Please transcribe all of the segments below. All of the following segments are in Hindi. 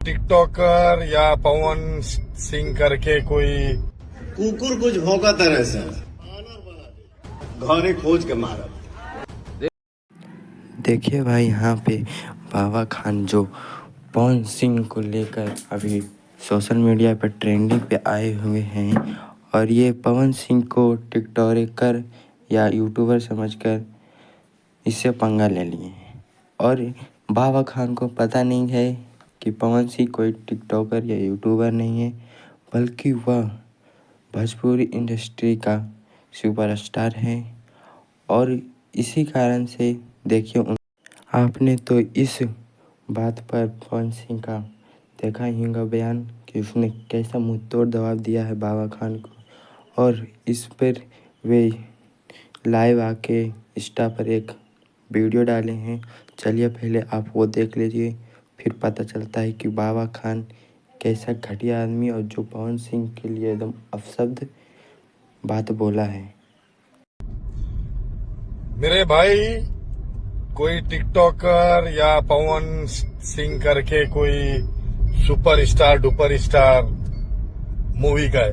टिकटॉकर या पवन सिंह करके कोई कुकुर कुछ भौंका तरह से घरे खोज के मारा। देखिए भाई, यहाँ पे बाबा खान जो पवन सिंह को लेकर अभी सोशल मीडिया पर ट्रेंडिंग पे आए हुए हैं और ये पवन सिंह को टिकटॉकर या यूट्यूबर समझकर इससे पंगा ले लिए हैं। और बाबा खान को पता नहीं है कि पवन सिंह कोई टिकटॉकर या यूट्यूबर नहीं है, बल्कि वह भोजपुरी इंडस्ट्री का सुपरस्टार है। और इसी कारण से देखिए, आपने तो इस बात पर पवन सिंह का देखा ही होगा बयान कि उसने कैसा मुंह तोड़ जवाब दिया है बाबा खान को। और इस पर वे लाइव आके इंस्टा पर एक वीडियो डाले हैं। चलिए पहले आप वो देख लीजिए, फिर पता चलता है कि बाबा खान कैसा घटिया आदमी और जो पवन सिंह के लिए एकदम अपशब्द बात बोला है। मेरे भाई, कोई टिकटॉकर या पवन सिंह करके कोई सुपर स्टार मूवी का है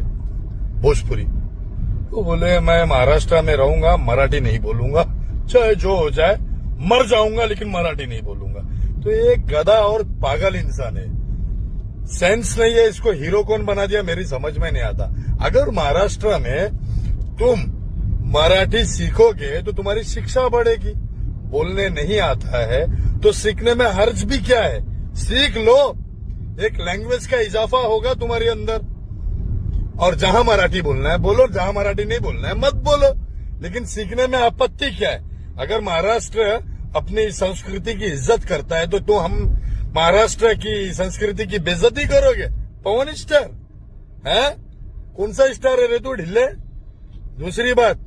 भोजपुरी, तो बोले मैं महाराष्ट्र में रहूंगा, मराठी नहीं बोलूंगा, चाहे जो हो जाए, मर जाऊंगा लेकिन मराठी नहीं बोलूंगा। तो ये गधा और पागल इंसान है, सेंस नहीं है। इसको हीरो कौन बना दिया मेरी समझ में नहीं आता। अगर महाराष्ट्र में तुम मराठी सीखोगे तो तुम्हारी शिक्षा बढ़ेगी। बोलने नहीं आता है तो सीखने में हर्ज भी क्या है, सीख लो, एक लैंग्वेज का इजाफा होगा तुम्हारे अंदर। और जहां मराठी बोलना है बोलो, जहां मराठी नहीं बोलना है मत बोलो, लेकिन सीखने में आपत्ति क्या है। अगर महाराष्ट्र अपनी संस्कृति की इज्जत करता है तो हम महाराष्ट्र की संस्कृति की बेइज्जती करोगे। पवन स्टार है, कौन सा स्टार है रे तू ढिल्ले। दूसरी बात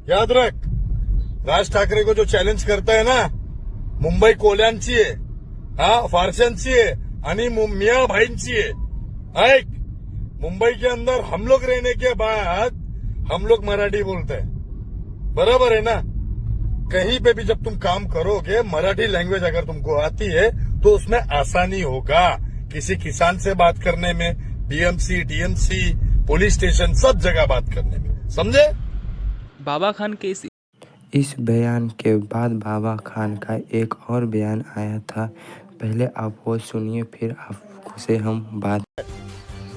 याद रख, राज ठाकरे को जो चॅलेंज करता है ना, मुंबई कोल्यांची आहे, हा फारस्यांची आहे आणि मियाँ भाईंची है। एक मुंबई के अंदर हम लोग रहने के बाद हम लोग मराठी बोलते हैं, बराबर है ना। कहीं पे भी जब तुम काम करोगे, मराठी लैंग्वेज अगर तुमको आती है तो उसमें आसानी होगा किसी किसान से बात करने में, बीएमसी, डीएमसी, पुलिस स्टेशन, सब जगह बात करने में, समझे। बाबा खान के इस बयान के बाद बाबा खान का एक और बयान आया था, पहले आप वो सुनिए फिर आपसे हम बात।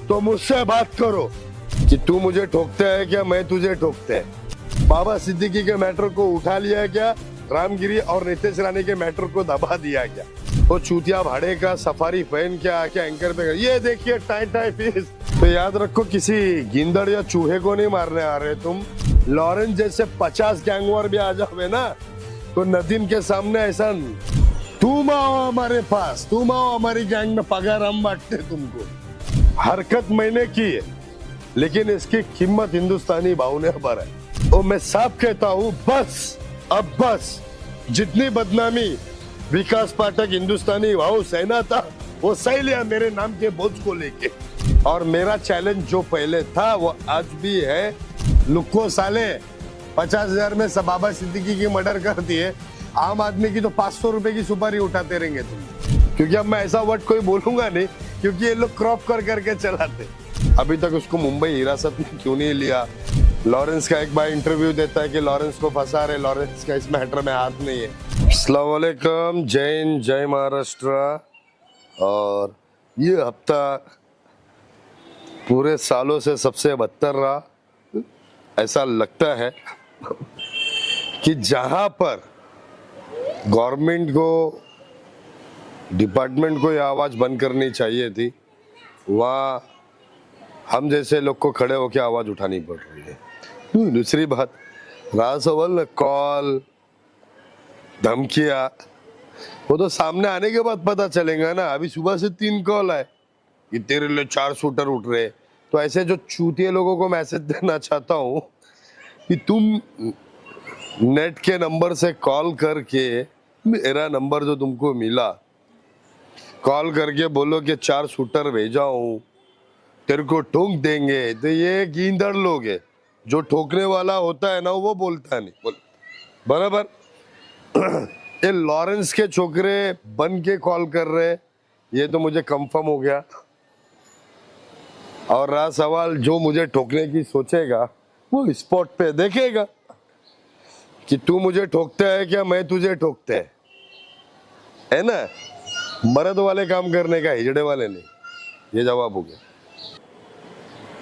तो मुझसे बात करो कि तू मुझे ठोकता है क्या, मैं तुझे ठोकता है। बाबा सिद्दीकी के मैटर को उठा लिया है क्या, रामगिरी और नितेश राणे के मैटर को दबा दिया क्या, वो चूतिया भाड़े का सफारी पहन के आके एंकर पे ये देखिए टाई फिश। तो याद रखो, किसी गिंदड़ या चूहे को नहीं मारने आ रहे तुम। लॉरेंस जैसे 50 गैंगवार भी आ जाओगे ना तो नदीम के सामने ऐसा, तुम आओ हमारे पास, तुम आओ हमारी गैंग में, पगार हम बांटते तुमको। हरकत मैंने की है लेकिन इसकी कीमत हिंदुस्तानी भाव ने भर है। और मैं साफ कहता हूँ, बस अब बस। जितनी बदनामी विकास पाठक हिंदुस्तानी भाव सहना था वो सह लिया मेरे नाम के बोझ को लेके। और मेरा चैलेंज जो पहले था वो आज भी है, लुक्को साले 50,000 में बाबा सिद्दीकी की मर्डर कर दिए, आम आदमी की तो 500 रुपए की सुपारी उठाते रहेंगे तुम। क्योंकि अब मैं ऐसा वर्ड कोई बोलूंगा नहीं, क्योंकि ये लोग क्रॉप कर करके चलाते। अभी तक उसको मुंबई हिरासत में क्यों नहीं लिया। लॉरेंस का एक बार इंटरव्यू देता है कि लॉरेंस को फंसा रहे, लॉरेंस का इस मैटर में हाथ नहीं है। अस्सलाम वालेकुम, जय हिंद, जय महाराष्ट्र। और ये हफ्ता पूरे सालों से सबसे बदतर रहा। ऐसा लगता है कि जहां पर गवर्नमेंट को, डिपार्टमेंट को ये आवाज बंद करनी चाहिए थी, वहां हम जैसे लोग को खड़े होकर आवाज उठानी पड़ रही है। दूसरी बात, राजसभा कॉल, धमकियां, वो तो सामने आने के बाद पता चलेगा ना। अभी सुबह से 3 कॉल आए कि तेरे लिए 4 शूटर उठ रहे। तो ऐसे जो चूतिए लोगों को मैसेज देना चाहता हूँ कि तुम नेट के नंबर से कॉल करके, मेरा नंबर जो तुमको मिला, कॉल करके बोलो कि 4 शूटर भेजा हूँ, तेरे को ठोक देंगे। तो ये गींदड़ लोग है, जो ठोकने वाला होता है ना वो बोलता नहीं, बोल बराबर। ये लॉरेंस के छोकरे बन के कॉल कर रहे, ये तो मुझे कंफर्म हो गया। और रहा सवाल, जो मुझे ठोकने की सोचेगा वो स्पॉट पे देखेगा कि तू मुझे ठोकता है क्या मैं तुझे ठोकते है ना। मर्द वाले काम करने का, हिजड़े वाले नहीं। ये जवाब हो गया।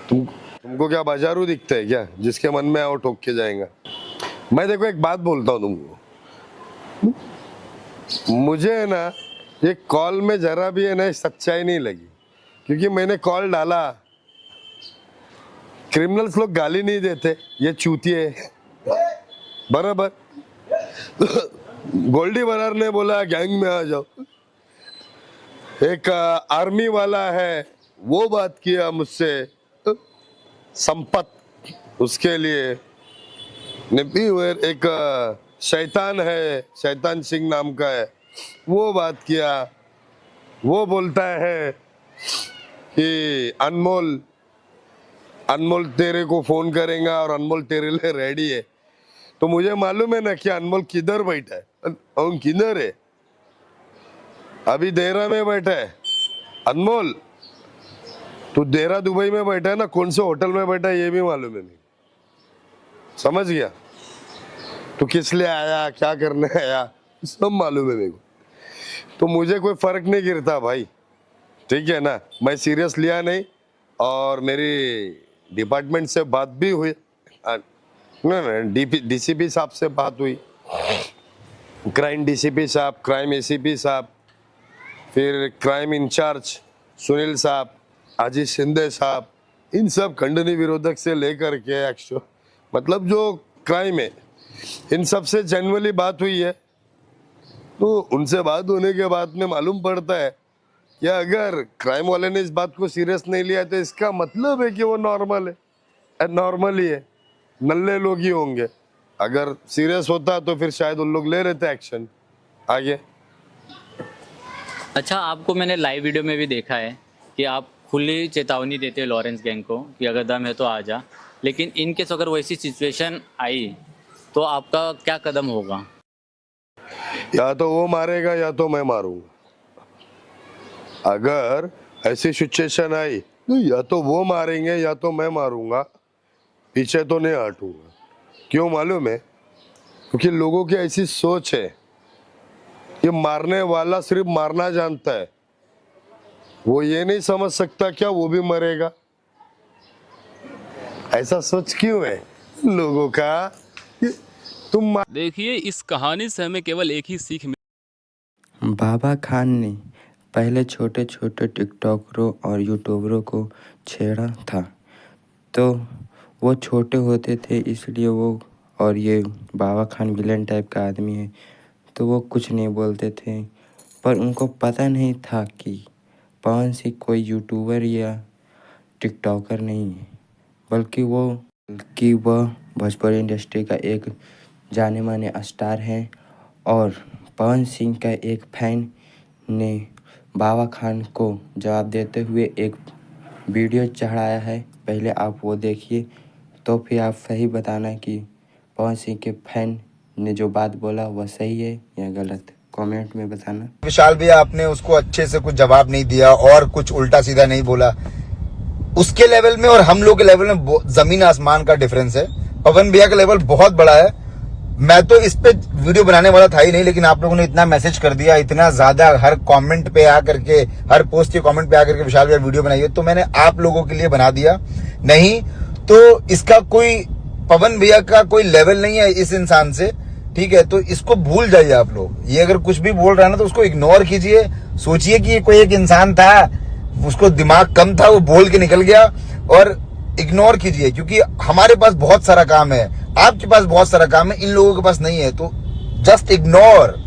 तुमको क्या बाजारू दिखता है क्या, जिसके मन में आओ ठोक के जाएगा। मैं देखो एक बात बोलता हूँ तुमको, मुझे है ना ये कॉल में जरा भी है ना सच्चाई नहीं लगी, क्योंकि मैंने कॉल डाला। क्रिमिनल्स लोग गाली नहीं देते, ये चूतिए बराबर। गोल्डी बरार ने बोला गैंग में आ जाओ। एक आर्मी वाला है वो बात किया मुझसे, संपत उसके लिए। एक शैतान है, शैतान सिंह नाम का है, वो बात किया। वो बोलता है कि अनमोल तेरे को फोन करेगा और अनमोल तेरे लिए रेडी है। तो मुझे मालूम है ना कि अनमोल किधर बैठा है, और किधर है। अभी देहरा में बैठा है। अनमोल तू देहरा दुबई में बैठा है ना, कौन से होटल में बैठा है ये भी मालूम है। नहीं समझ गया, तू किस लिए आया, क्या करने आया, सब मालूम है मेरे को। तो मुझे कोई फर्क नहीं गिरता भाई, ठीक है ना। मैं सीरियस लिया नहीं, और मेरी डिपार्टमेंट से बात भी हुई, डीसीपी साहब से बात हुई, क्राइम डीसीपी साहब, क्राइम एसीपी साहब, फिर क्राइम इंचार्ज सुनील साहब, आजीज शिंदे साहब, इन सब खंडनी विरोधक से लेकर के एक्शन मतलब जो क्राइम है, इन सब से जनरली बात हुई है। तो उनसे बात होने के बाद में मालूम पड़ता है कि अगर क्राइम वाले ने इस बात को सीरियस नहीं लिया तो इसका मतलब है कि वो नॉर्मल है, नॉर्मल ही है, नल्ले लोग ही होंगे। अगर सीरियस होता तो फिर शायद उन लोग ले लेते एक्शन आगे। अच्छा, आपको मैंने लाइव वीडियो में भी देखा है कि आप खुली चेतावनी देते हैं लॉरेंस गैंग को कि अगर दम है तो आ जा, लेकिन इन केस अगर वैसी सिचुएशन आई तो आपका क्या कदम होगा? या तो वो मारेगा या तो मैं मारूंगा। अगर ऐसी सिचुएशन आई तो या तो वो मारेंगे या तो मैं मारूंगा, पीछे तो नहीं हटूंगा। क्यों मालूम है? क्योंकि लोगों की ऐसी सोच है, ये मारने वाला सिर्फ मारना जानता है, वो ये नहीं समझ सकता क्या वो भी मरेगा। ऐसा सोच क्यों है लोगों का? तुम देखिए, इस कहानी से हमें केवल एक ही सीख बाबा खान ने पहले छोटे छोटे टिकटॉकरों और यूट्यूबरों को छेड़ा था, तो वो छोटे होते थे इसलिए वो, और ये बाबा खान विलन टाइप का आदमी है तो वो कुछ नहीं बोलते थे। पर उनको पता नहीं था कि पवन सिंह कोई यूट्यूबर या टिकटॉकर नहीं है, बल्कि वह भोजपुरी इंडस्ट्री का एक जाने माने स्टार है। और पवन सिंह का एक फैन ने बाबा खान को जवाब देते हुए एक वीडियो चढ़ाया है, पहले आप वो देखिए, तो फिर आप सही बताना कि पवन सिंह के फैन ने जो बात बोला वह सही है या गलत, कमेंट में बताना। विशाल भैया आपने उसको अच्छे से कुछ जवाब नहीं दिया और कुछ उल्टा सीधा नहीं बोला। उसके लेवल में और हम लोग के लेवल में जमीन आसमान का डिफरेंस है। पवन भैया का लेवल बहुत बड़ा है। मैं तो इस पे वीडियो बनाने वाला था ही नहीं, लेकिन आप लोगों ने इतना मैसेज कर दिया, इतना ज्यादा हर कमेंट पे आकर के, हर पोस्ट के कमेंट पे आकर के विशाल भैया वीडियो बनाइए, तो मैंने आप लोगों के लिए बना दिया। नहीं तो इसका कोई, पवन भैया का कोई लेवल नहीं है इस इंसान से, ठीक है। तो इसको भूल जाइए आप लोग। ये अगर कुछ भी बोल रहा है ना तो उसको इग्नोर कीजिए। सोचिए कि ये कोई एक इंसान था, उसको दिमाग कम था, वो बोल के निकल गया, और इग्नोर कीजिए। क्योंकि हमारे पास बहुत सारा काम है, आपके पास बहुत सारा काम है, इन लोगों के पास नहीं है। तो जस्ट इग्नोर।